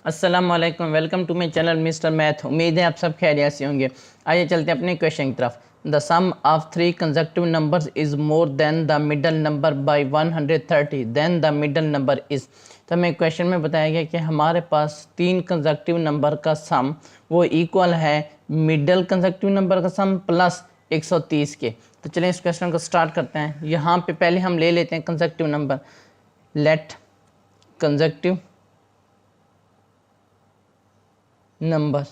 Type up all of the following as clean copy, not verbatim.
अस्सलाम वालेकुम, welcome to my channel mister math. उम्मीद है आप सब खैरियत से होंगे। आइए चलते हैं अपने क्वेश्चन की तरफ। The sum of 3 consecutive numbers is more than the middle number by 130, then the middle number is. तो हमें क्वेश्चन में बताया गया कि हमारे पास 3 कंसेक्यूटिव नंबर का सम वो इक्वल है मिडल कंसेक्यूटिव नंबर का सम प्लस 130 के। तो चलिए इस क्वेश्चन को स्टार्ट करते हैं। यहाँ पे पहले हम ले लेते हैं consecutive number. Let consecutive number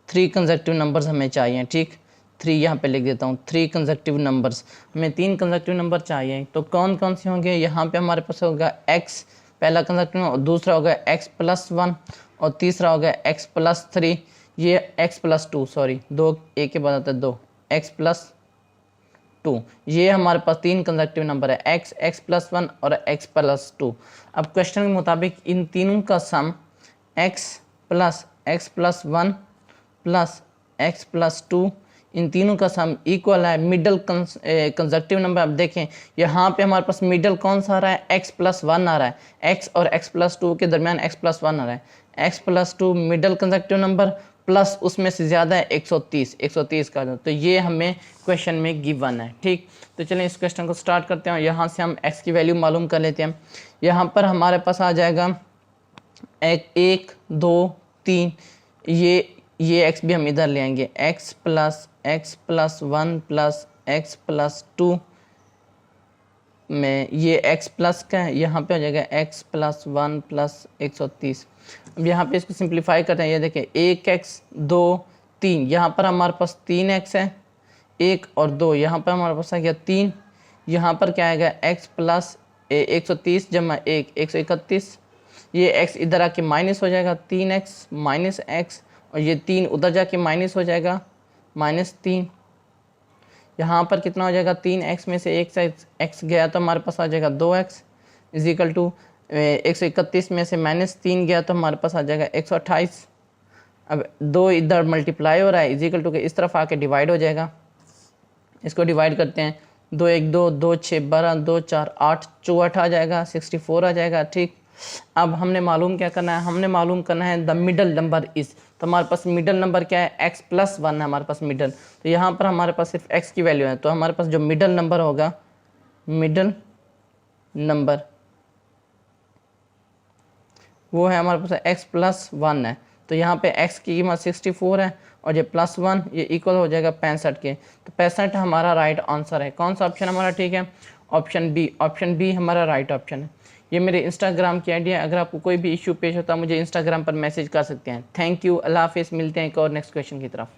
3 consecutive numbers हमें चाहिए। ठीक, 3 यहाँ पे लिख देता हूँ। 3 कंसेक्यूटिव नंबर्स, हमें 3 कंसेक्यूटिव नंबर चाहिए। तो कौन कौन से होंगे? यहाँ पे हमारे पास होगा x पहला कंसेक्यूटिव, और दूसरा होगा x प्लस 1, और तीसरा होगा x प्लस 3, ये x प्लस 2, सॉरी 2 एक के बाद आता है 2, x प्लस 2। ये हमारे पास 3 कंसेक्यूटिव नंबर है, x प्लस 1 और x प्लस 2। अब क्वेश्चन के मुताबिक इन तीनों का सम x plus 1 plus x plus 2, इन तीनों का सम इक्वल है मिडल कंसेक्यूटिव नंबर। अब देखें यहाँ पे हमारे पास मिडल कौन सा आ रहा है? x प्लस 1 आ रहा है। x और x प्लस 2 के दरमियान x प्लस 1 आ रहा है। x plus 2 middle consecutive number, plus उसमें से ज़्यादा है 130 का। तो ये हमें क्वेश्चन में गिवन है। ठीक, तो चलें इस क्वेश्चन को स्टार्ट करते हैं। यहाँ से हम x की वैल्यू मालूम कर लेते हैं। यहाँ पर हमारे पास आ जाएगा 1 2 3, ये x भी हम इधर ले आएंगे। x plus 1 plus x plus 2 में ये x प्लस का है, यहाँ पे हो जाएगा x प्लस 1 प्लस 130। अब यहाँ पे इसको सिंप्लीफाई करते हैं। ये देखें 1x 2 3, यहाँ पर हमारे पास 3x है, 1 और 2 यहाँ पर हमारे पास आ गया 3। यहाँ पर क्या आएगा? x प्लस 130 जमा 1 131। ये x इधर आके माइनस हो जाएगा, 3x माइनस x, और ये 3 उधर जाके माइनस हो जाएगा, -3। यहाँ पर कितना हो जाएगा? 3x में से 1x गया तो हमारे पास आ जाएगा 2x इज इक्वल टू 131 में से -3 गया तो हमारे पास आ जाएगा 128। अब 2 इधर मल्टीप्लाई हो रहा है, इज इक्वल टू के इस तरफ आके डिवाइड हो जाएगा। इसको डिवाइड करते हैं, 2 1 2 2 6 12 2 4 8 64 आ जाएगा, 64 आ जाएगा। ठीक, अब हमने मालूम क्या करना है? हमने मालूम करना है द मिडल नंबर इज। तो हमारे पास मिडल नंबर क्या है? x प्लस 1 है हमारे पास मिडल। तो यहाँ पर हमारे पास सिर्फ x की वैल्यू है, तो हमारे पास जो मिडल नंबर होगा, मिडल नंबर वो है हमारे पास x प्लस 1 है। तो यहाँ पे x की कीमत 64 है, और ये प्लस 1 ये इक्वल हो जाएगा 65 के। तो 65 हमारा राइट आंसर है। कौन सा ऑप्शन हमारा ठीक है? ऑप्शन बी हमारा राइट ऑप्शन है। ये मेरे इंस्टाग्राम की आईडी है। अगर आपको कोई भी इशू पेश होता है मुझे इंस्टाग्राम पर मैसेज कर सकते हैं। थैंक यू, अल्लाह हाफिज़। मिलते हैं एक और नेक्स्ट क्वेश्चन की तरफ।